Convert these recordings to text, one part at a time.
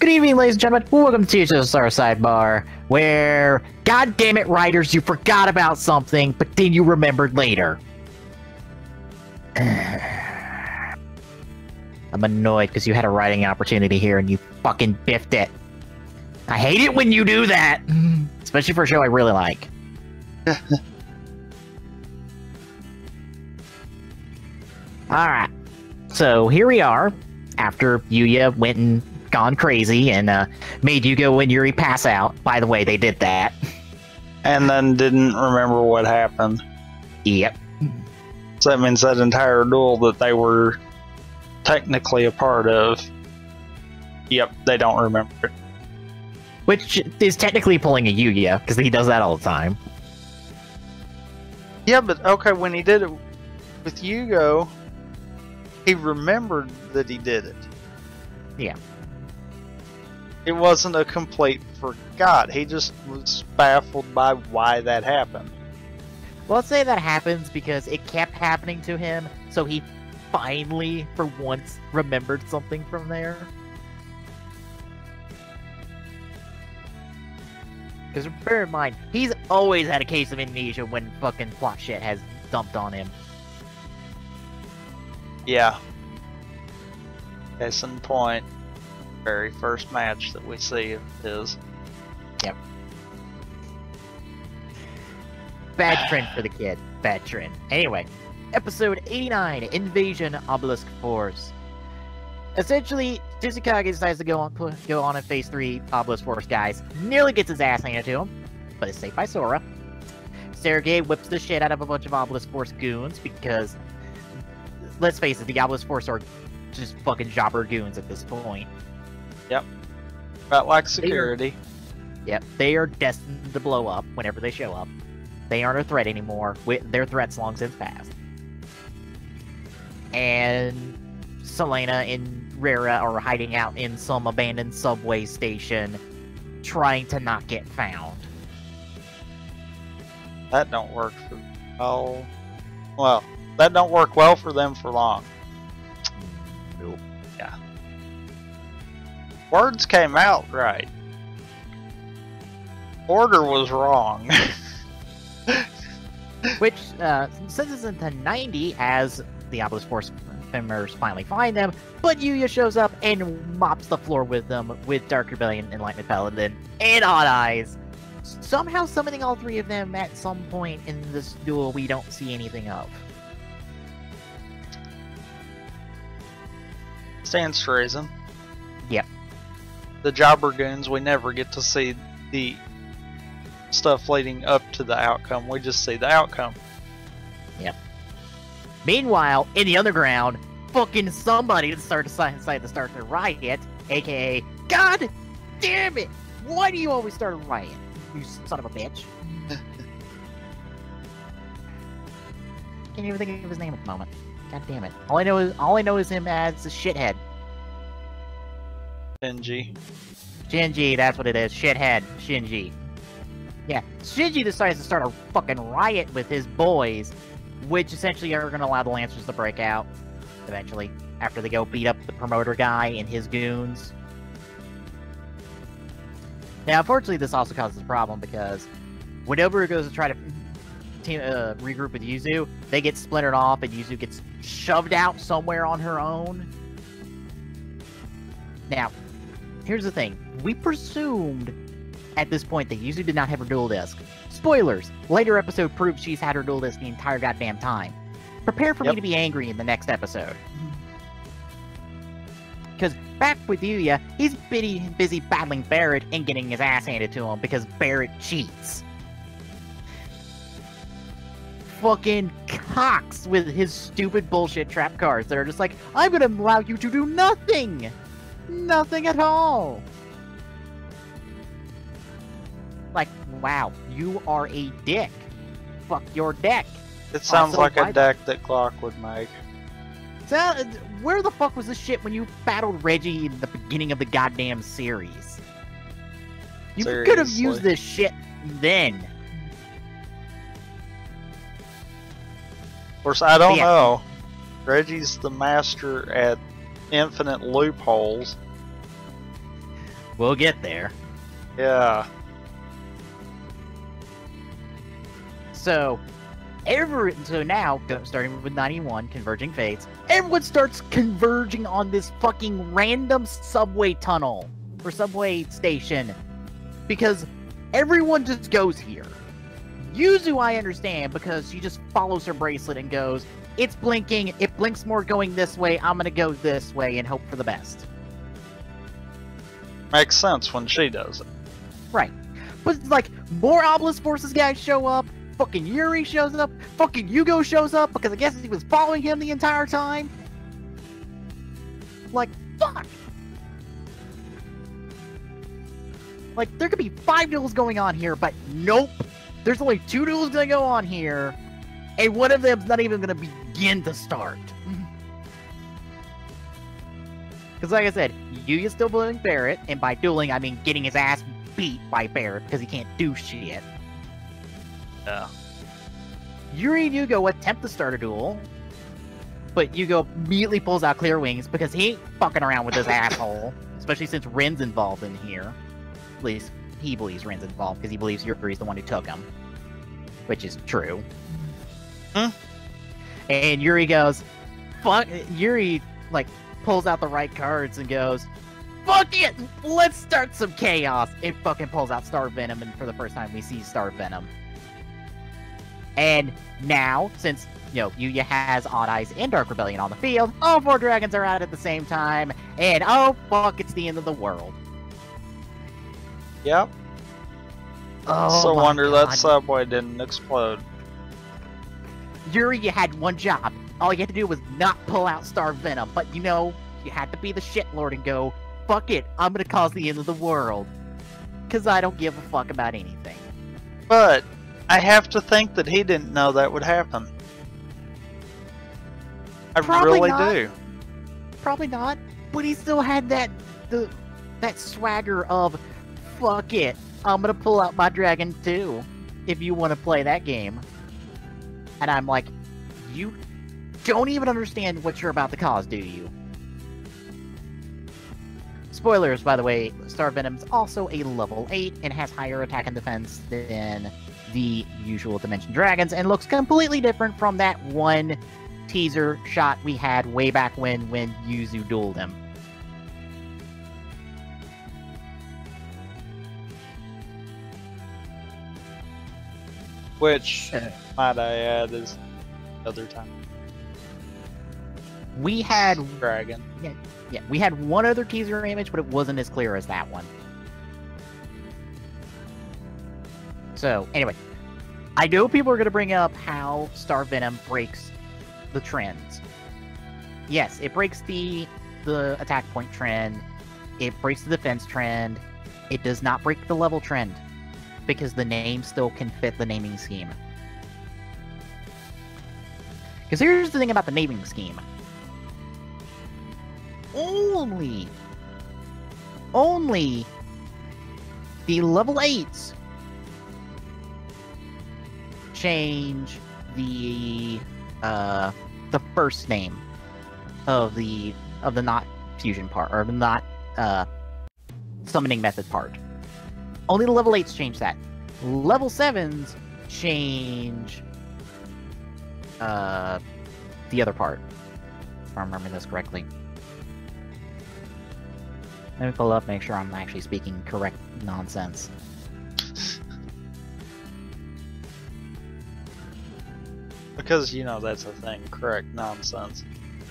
Good evening, ladies and gentlemen. Welcome to Saloon Sidebar, where, god damn it, writers, you forgot about something, but then you remembered later. I'm annoyed because you had a writing opportunity here and you fucking biffed it. I hate it when you do that, especially for a show I really like. Alright, so here we are, after Yuya went and gone crazy and made Yugo and Yuri pass out. By the way, they did that. And then didn't remember what happened. Yep. So that means that entire duel that they were technically a part of, yep, they don't remember it. Which is technically pulling a Yuya, because he does that all the time. Yeah, but okay, when he did it with Yugo, he remembered that he did it. Yeah. It wasn't a complete forgot. He just was baffled by why that happened. Well, let's say that happens because it kept happening to him, so he finally, for once, remembered something from there. Because bear in mind, he's always had a case of amnesia when fucking plot shit has dumped on him. Yeah. Case in point, very first match that we see of his. Yep. Bad trend for the kid. Bad trend. Anyway, episode 89, Invasion Obelisk Force. Essentially, Tsuchikage decides to go on in Phase 3 Obelisk Force, guys. Nearly gets his ass handed to him, but is saved by Sora. Sergei whips the shit out of a bunch of Obelisk Force goons because, let's face it, the Obelisk Force are just fucking jobber goons at this point. Yep. About like security. Yep, they are destined to blow up whenever they show up. They aren't a threat anymore. Their threat's long since passed. And Selena and Rara are hiding out in some abandoned subway station, trying to not get found. That don't work for... Oh... Well, that don't work well for them for long. Nope. Yeah. Words came out right. Order was wrong. Which, since it's into 90, as the Obelisk Force members finally find them, but Yuya shows up and mops the floor with them with Dark Rebellion, Enlightenment Paladin, and Odd Eyes. Somehow summoning all three of them at some point in this duel we don't see anything of. Stands to reason. Yep. The Jobber Goons, we never get to see the stuff leading up to the outcome. We just see the outcome. Yep. Meanwhile, in the underground, fucking somebody decided to start the riot, aka, God damn it! Why do you always start a riot, you son of a bitch? Can't even think of his name at the moment. God damn it! All I know is him as a shithead. Shinji, that's what it is. Shithead, Shinji. Yeah, Shinji decides to start a fucking riot with his boys, which essentially are going to allow the Lancers to break out, eventually, after they go beat up the promoter guy and his goons. Now, unfortunately, this also causes a problem, because whenever it goes to try to regroup with Yuzu, they get splintered off, and Yuzu gets shoved out somewhere on her own. Now, here's the thing. We presumed at this point that Yuzu did not have her dual disc. Spoilers! Later episode proves she's had her dual disc the entire goddamn time. Prepare for me to be angry in the next episode. Because back with Yuya, he's busy battling Barrett and getting his ass handed to him because Barrett cheats. Fucking cocks with his stupid bullshit trap cards that are just like, I'm gonna allow you to do nothing! Nothing at all! Like, wow, you are a dick. Fuck your deck. it sounds like a deck that Glock would make. Where the fuck was this shit when you battled Reggie in the beginning of the goddamn series? You could have used this shit then. Of course, I don't know. Reggie's the master at infinite loopholes. We'll get there. Yeah. So now, starting with 91, Converging Fates, everyone starts converging on this fucking random subway tunnel or subway station because everyone just goes here. Yuzu, I understand, because she just follows her bracelet and goes, it's blinking, it blinks more going this way, I'm gonna go this way and hope for the best. Makes sense when she does it. Right. But, like, more Obelisk Forces guys show up, fucking Yuri shows up, fucking Yugo shows up, because I guess he was following him the entire time. Like, fuck! Like, there could be 5 duels going on here, but nope! There's only 2 duels gonna go on here, and one of them's not even gonna begin to start. Because like I said, Yuya's still bullying Barrett, and by dueling, I mean getting his ass beat by Barrett, because he can't do shit. Yuri and Yugo attempt to start a duel, but Yugo immediately pulls out Clear Wings, because he ain't fucking around with this asshole, especially since Rin's involved in here. At least, he believes Rin's involved, because he believes Yuri's the one who took him. Which is true. Huh? And Yuri goes, fuck, Yuri, like, pulls out the right cards and goes, fuck it! Let's start some chaos! It fucking pulls out Star Venom, and for the first time we see Star Venom. And now, since, you know, Yuya has Odd Eyes and Dark Rebellion on the field, all 4 dragons are out at the same time, and oh fuck, it's the end of the world. Yep. Oh, so my wonder God. that subway didn't explode. Yuri, you had one job. All you had to do was not pull out Star Venom, but you know, you had to be the shit lord and go, fuck it, I'm gonna cause the end of the world. Cause I don't give a fuck about anything. But I have to think that he didn't know that would happen. I Probably really not. do. Probably not, but he still had that swagger of, fuck it, I'm gonna pull out my dragon too, if you want to play that game. And I'm like, you don't even understand what you're about to cause, do you? Spoilers, by the way, Star Venom's also a level 8 and has higher attack and defense than the usual Dimension Dragons, and looks completely different from that one teaser shot we had way back when Yuzu dueled him. Which, might I add, is other time. We had Dragon. Yeah, we had one other teaser image, but it wasn't as clear as that one. So, anyway, I know people are going to bring up how Star Venom breaks the trends. Yes, it breaks the attack point trend, it breaks the defense trend, it does not break the level trend, because the name still can fit the naming scheme. Because here's the thing about the naming scheme. Only the level 8s change the first name of the not fusion part, or the not summoning method part. Only the level 8s change that. Level 7s change the other part, if I remember this correctly. Let me pull up, make sure I'm actually speaking correct nonsense. Because, you know, that's a thing. Correct nonsense.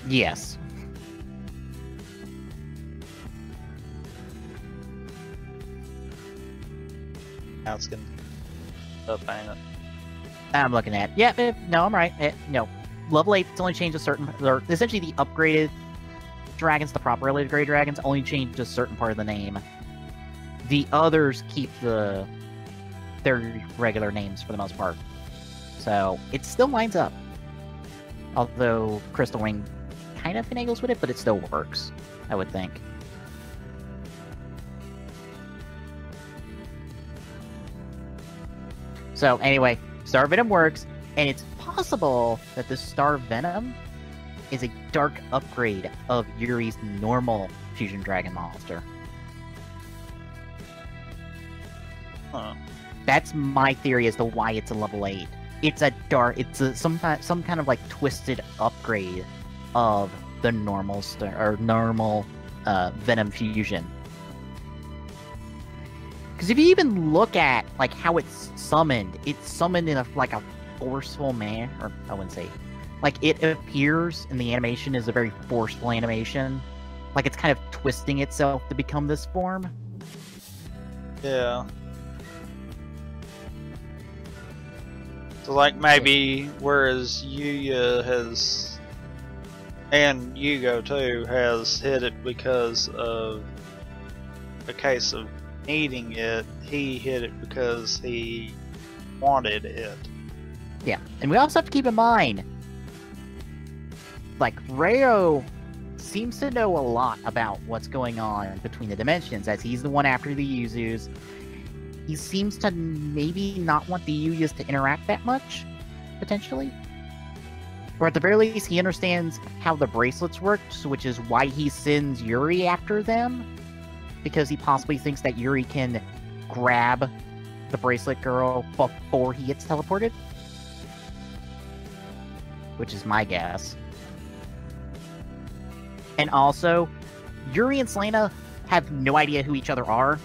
Yes. Now it's gonna up, ain't it? I'm looking at. Yeah, no, I'm right. No, level 8 only changed a certain, or essentially the upgraded dragons, the properly upgraded dragons, only change a certain part of the name. The others keep their regular names for the most part. So it still lines up. Although Crystal Wing kind of finagles with it, but it still works, I would think. So anyway, Star Venom works, and it's possible that the Star Venom is a dark upgrade of Yuri's normal Fusion Dragon monster. Huh. That's my theory as to why it's a level 8. It's some kind of like twisted upgrade of the normal Venom fusion. Because if you even look at like how it's summoned in a forceful manner, or I wouldn't say, like it appears in the animation is a very forceful animation, like it's kind of twisting itself to become this form. Yeah. So like maybe whereas Yuya has, and Yugo too, has hit it because of a case of needing it, he hit it because he wanted it. Yeah, and we also have to keep in mind, like, Ryo seems to know a lot about what's going on between the dimensions, as he's the one after the Yuzus. He seems to maybe not want the Yuyas to interact that much, potentially. Or at the very least, he understands how the bracelets work, which is why he sends Yuri after them. Because he possibly thinks that Yuri can grab the bracelet girl before he gets teleported. Which is my guess. And also, Yuri and Selena have no idea who each other are.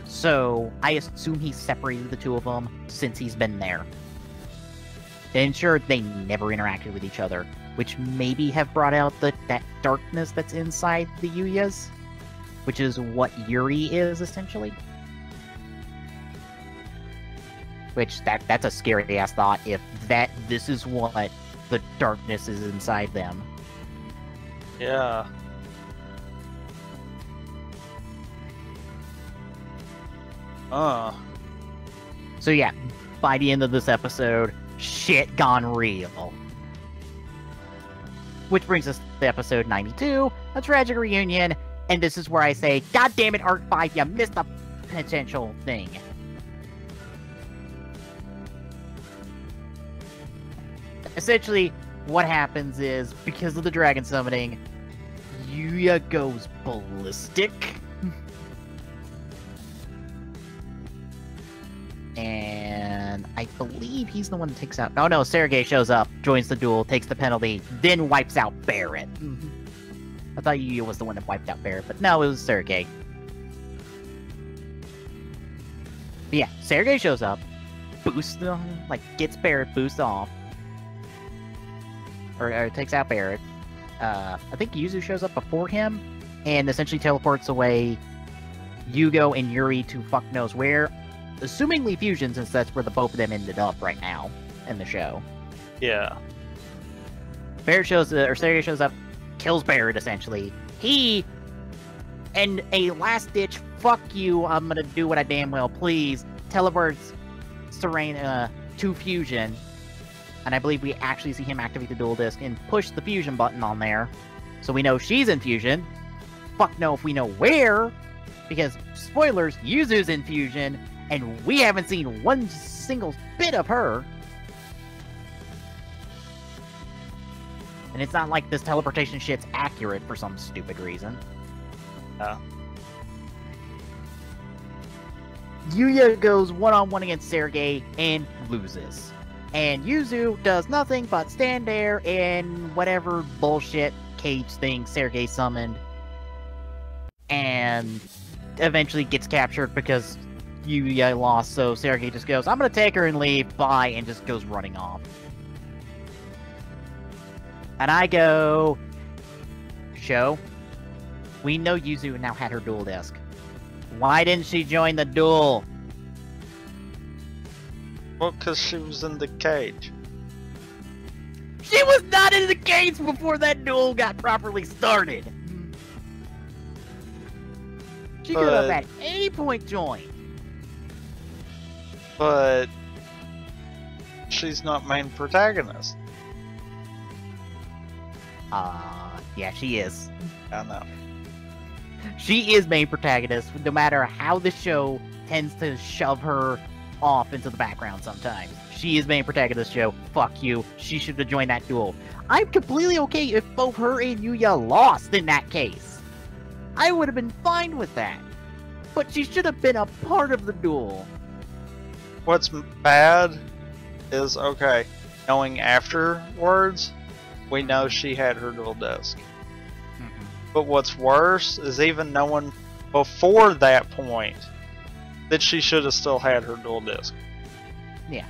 So, I assume he's separated the two of them since he's been there. To ensure they never interacted with each other. Which maybe have brought out that darkness that's inside the Yuyas. Which is what Yuri is, essentially. Which, that's a scary-ass thought, if this is what the darkness is inside them. Yeah. So yeah, by the end of this episode, shit gone real. Which brings us to episode 92, A Tragic Reunion, and this is where I say, God damn it, Arc 5, you missed a potential thing. Essentially, what happens is, because of the dragon summoning, Yuya goes ballistic. And I believe he's the one that takes out... Oh no, Sergei shows up, joins the duel, takes the penalty, then wipes out Barret. I thought Yuya was the one that wiped out Barret, but no, it was Sergei. But yeah, Sergei shows up, boosts them, like, gets Barret boost off. Or takes out Barret. I think Yuzu shows up before him, and essentially teleports away Yugo and Yuri to fuck knows where. Assumingly fusion, since that's where the both of them ended up right now in the show. Yeah. Sergei shows up, kills Barret, essentially. He, in a last-ditch, fuck you, I'm gonna do what I damn well please, teleports Serena to fusion. And I believe we actually see him activate the dual disc and push the fusion button on there. So we know she's in fusion. Fuck no if we know where. Because, spoilers, Yuzu's in fusion. And we haven't seen one single bit of her. And it's not like this teleportation shit's accurate for some stupid reason. Yuya goes one-on-one against Sergei and loses. And Yuzu does nothing but stand there in whatever bullshit cage thing Sergei summoned. And eventually gets captured because Yuya lost, so Sergei just goes, I'm gonna take her and leave, bye, and just goes running off. And I go, show, we know Yuzu now had her dual disc. Why didn't she join the duel? Well, because she was in the cage. She was not in the cage before that duel got properly started. She could have at any point joined. But she's not main protagonist. Yeah, she is. I know. She is main protagonist, no matter how the show tends to shove her off into the background sometimes. She is main protagonist show. Fuck you. She should have joined that duel. I'm completely okay if both her and Yuya lost in that case. I would have been fine with that. But she should have been a part of the duel. What's bad is, okay, knowing afterwards, we know she had her dual disc. But what's worse is even knowing before that point that she should have still had her dual disc. Yeah.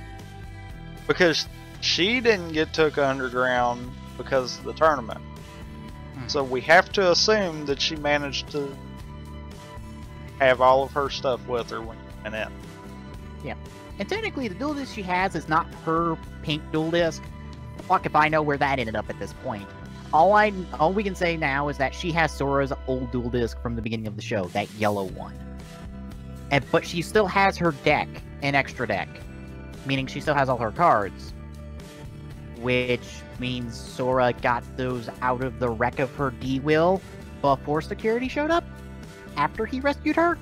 Because she didn't get took underground because of the tournament. So we have to assume that she managed to have all of her stuff with her when she went in. Yeah. And technically, the dual disc she has is not her pink dual disc. Fuck if I know where that ended up at this point. All we can say now is that she has Sora's old dual disc from the beginning of the show, that yellow one. But she still has her deck, an extra deck. Meaning she still has all her cards. Which means Sora got those out of the wreck of her D-Wheel before security showed up? After he rescued her?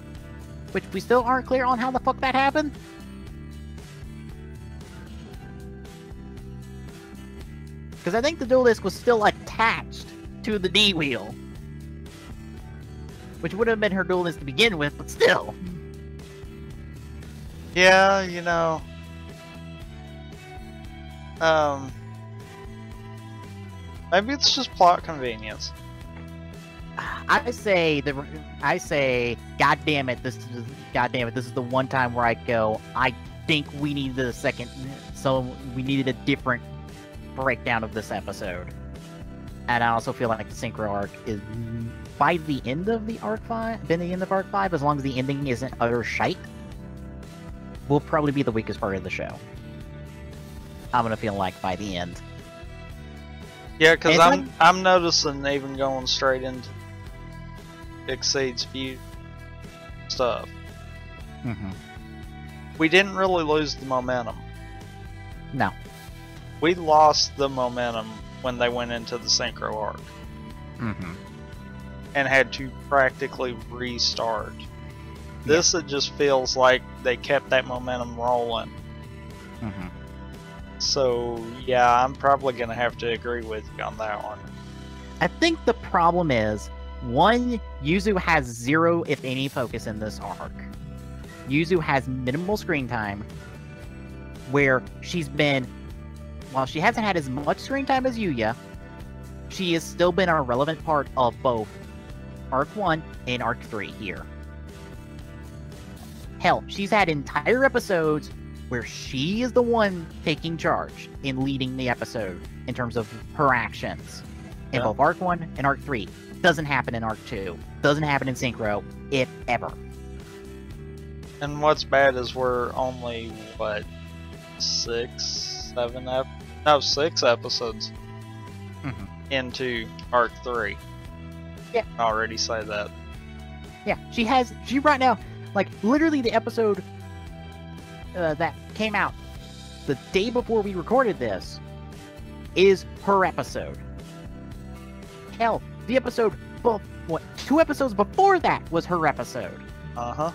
Which we still aren't clear on how the fuck that happened. Because I think the dual disc was still attached to the D-Wheel. Which would have been her dual disc to begin with, but still. Yeah, you know. Maybe it's just plot convenience. I say, God damn it, this is the one time where I go, I think we needed a second, so we needed a different breakdown of this episode. And I also feel like the Synchro arc is, by the end of the Arc 5, as long as the ending isn't utter shite, will probably be the weakest part of the show. I'm gonna feel like by the end. Yeah, because I'm noticing even going straight into Exceed's view stuff. We didn't really lose the momentum. No. We lost the momentum when they went into the Synchro arc. And had to practically restart. This, it just feels like they kept that momentum rolling. So, yeah, I'm probably going to have to agree with you on that one. I think the problem is, one, Yuzu has zero, if any, focus in this arc. Yuzu has minimal screen time, where she's been, while she hasn't had as much screen time as Yuya, she has still been a relevant part of both Arc 1 and Arc 3 here. Hell, she's had entire episodes where she is the one taking charge in leading the episode in terms of her actions. In both Arc 1 and Arc 3. Doesn't happen in Arc 2. Doesn't happen in Synchro, if ever. And what's bad is we're only, what, 6 episodes into Arc 3. Yeah. I already say that. Yeah, she right now, like, literally the episode that came out the day before we recorded this is her episode. Hell, the episode, 2 episodes before that was her episode. Uh-huh.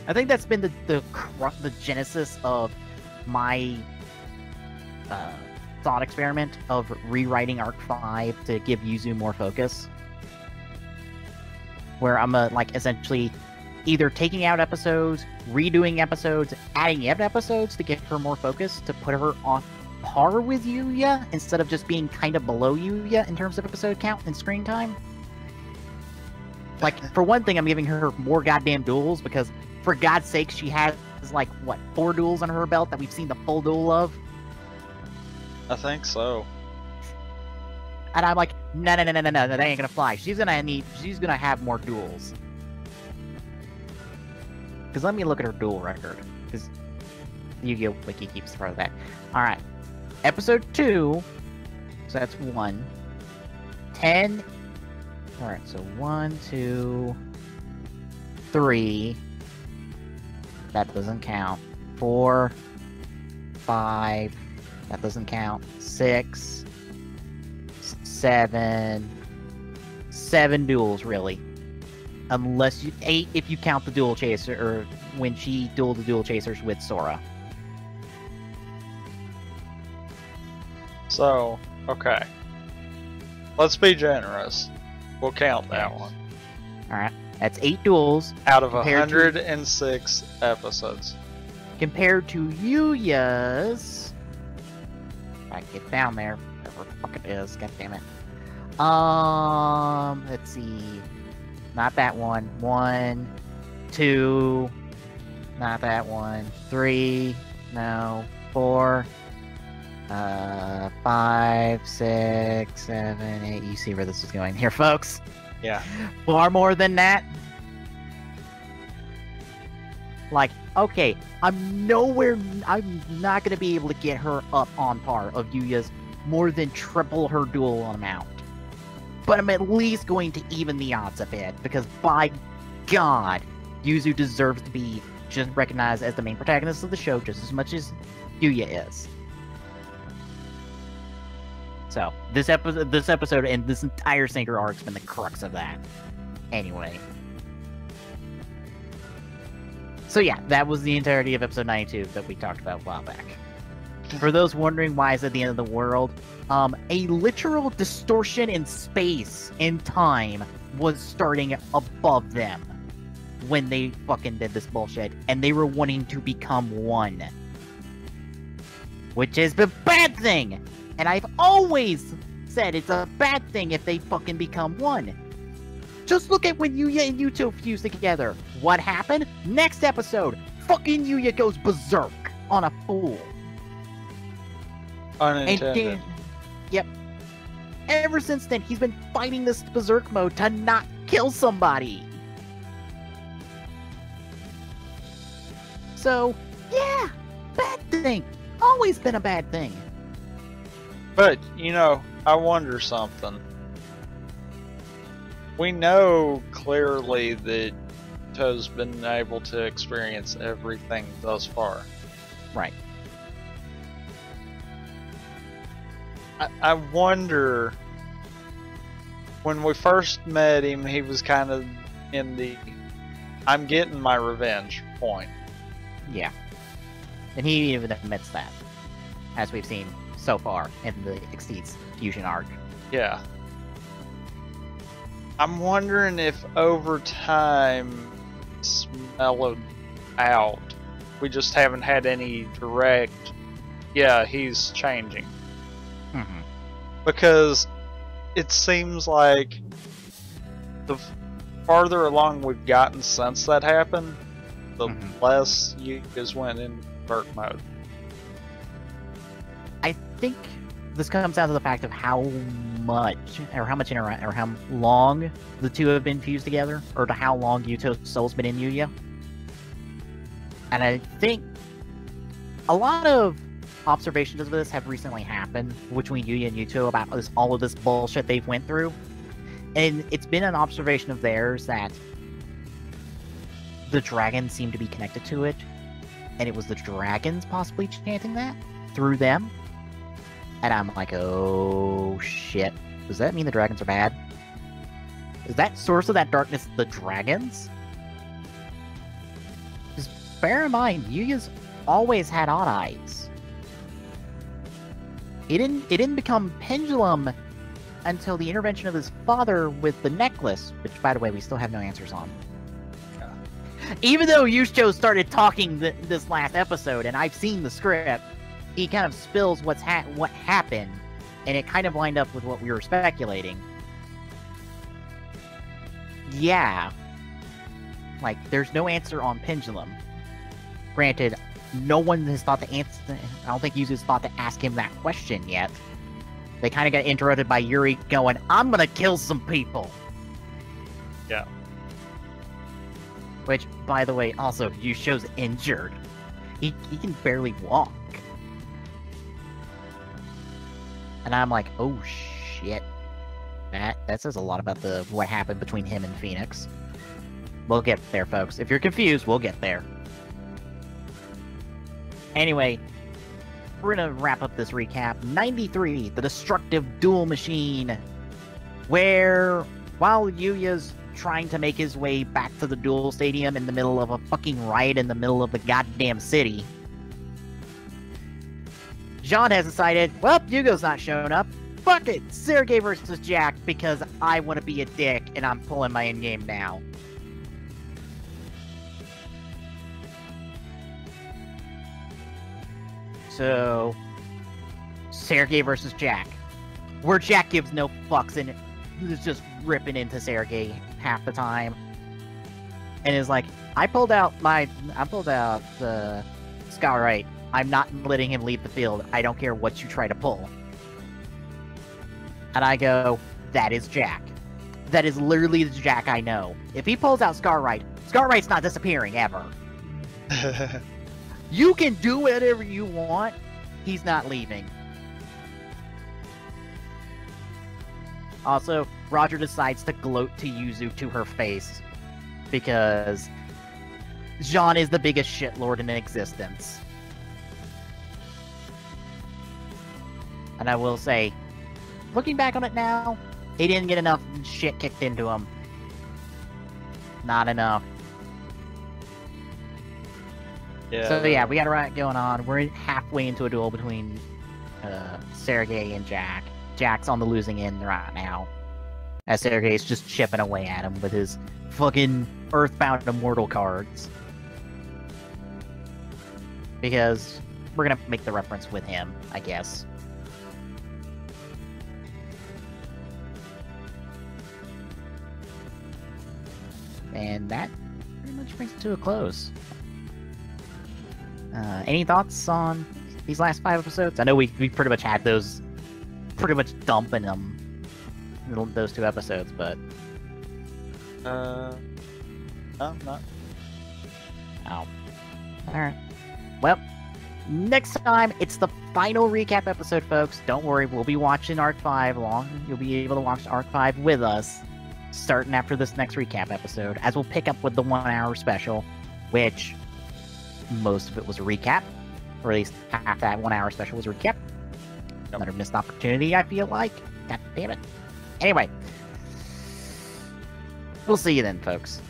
I think that's been the genesis of my thought experiment of rewriting Arc 5 to give Yuzu more focus. Where I'm essentially either taking out episodes, redoing episodes, adding in episodes to give her more focus, to put her on par with Yuya, instead of just being kind of below Yuya in terms of episode count and screen time. Like, for one thing, I'm giving her more goddamn duels, because, for God's sake, she has, 4 duels under her belt that we've seen the full duel of? I think so. And I'm like, no, that ain't gonna fly. She's gonna have more duels. Because let me look at her duel record. Because Yu-Gi-Oh! Wiki keeps part of that. Alright. Episode 2. So that's 1. 10. Alright, so 1, 2, 3. That doesn't count. 4, 5. That doesn't count. 6. 7. 7 duels, really. Unless 8 if you count the duel chaser, or when she dueled the duel chasers with Sora. So, okay. Let's be generous. We'll count that one. Alright. That's 8 duels. Out of compared to- 106 episodes. Compared to Yuya's... I get down there. Whatever the fuck it is. God damn it. Let's see. Not that one. 1, 2... Not that one. 3... No. 4... 5, 6, 7, 8. You see where this is going here, folks. Yeah. Far more than that. Like, okay, I'm not gonna be able to get her up on par of Yuya's more than triple her duel amount. But I'm at least going to even the odds a bit, because by God, Yuzu deserves to be just recognized as the main protagonist of the show just as much as Yuya is. So, this episode and this entire Sinker arc's been the crux of that. Anyway. So yeah, that was the entirety of episode 92 that we talked about a while back. For those wondering why it's at the end of the world, a literal distortion in space and time was starting above them when they fucking did this bullshit, and they were wanting to become one. Which is the bad thing! And I've always said it's a bad thing if they fucking become one. Just look at when Yuya and Yuto fuse together. What happened? Next episode, fucking Yuya goes berserk on a fool. Unintended. Yep. Ever since then, he's been fighting this berserk mode to not kill somebody. So, yeah, bad thing. Always been a bad thing. But, you know, I wonder something. We know clearly that To's been able to experience everything thus far. Right. I wonder, when we first met him, he was kind of in the I'm getting my revenge point. Yeah. And he even admits that, as we've seen so far in the Exceeds Fusion arc. Yeah. I'm wondering if over time it's mellowed out. We just haven't had any direct, yeah, he's changing. Mm-hmm. Because it seems like the farther along we've gotten since that happened, the less you just went in Berk mode. I think this comes down to the fact of how long the two have been fused together, or to how long Yuto's soul's been in Yuya. And I think a lot of observations of this have recently happened between Yuya and Yuto about all of this bullshit they've went through. And it's been an observation of theirs that the dragons seem to be connected to it, and it was the dragons possibly chanting that through them. And I'm like, oh shit. Does that mean the dragons are bad? Is that source of that darkness the dragons? Just bear in mind, Yuya's always had odd eyes. It didn't become pendulum until the intervention of his father with the necklace, which, by the way, we still have no answers on. Even though Yusho started talking this last episode, and I've seen the script, he kind of spills what happened, and it kind of lined up with what we were speculating. Yeah. Like, there's no answer on pendulum. Granted, no one has thought to answer. I don't think Yuzu's thought to ask him that question yet. They kind of got interrupted by Yuri going, I'm gonna kill some people. Yeah. Which, by the way, also, Yusho's injured. He can barely walk. And I'm like, oh shit. That says a lot about what happened between him and Phoenix. We'll get there, folks. If you're confused, we'll get there. Anyway, we're gonna wrap up this recap. 93, the destructive duel machine. Where, while Yuya's trying to make his way back to the duel stadium in the middle of a fucking riot in the middle of the goddamn city, Jean has decided, well, Yugo's not showing up. fuck it! Sergey versus Jack because I want to be a dick and I'm pulling my in-game now. So, Sergey versus Jack. Where Jack gives no fucks and is just ripping into Sergey half the time. And is like, I pulled out the Skywright. I'm not letting him leave the field. I don't care what you try to pull. And I go, that is Jack. That is literally the Jack I know. If he pulls out Scarwright's not disappearing ever. You can do whatever you want. He's not leaving. Also, Roger decides to gloat to Yuzu to her face. Because Jean is the biggest shitlord in existence. And I will say, looking back on it now, he didn't get enough shit kicked into him. Not enough. Yeah. So yeah, we got a riot going on. We're halfway into a duel between Sergey and Jack. Jack's on the losing end right now. As Sergey's just chipping away at him with his fucking Earthbound Immortal cards. Because we're gonna make the reference with him, I guess. And that pretty much brings it to a close. Any thoughts on these last 5 episodes? I know we pretty much had those pretty much dumping them those 2 episodes, but no, not. Oh. Alright. Well, next time it's the final recap episode, folks. Don't worry, we'll be watching Arc 5 along. You'll be able to watch Arc 5 with us starting after this next recap episode, as we'll pick up with the 1-hour special, which most of it was a recap, or at least half that 1-hour special was a recap. Another missed opportunity, I feel like. God damn it. Anyway, we'll see you then, folks.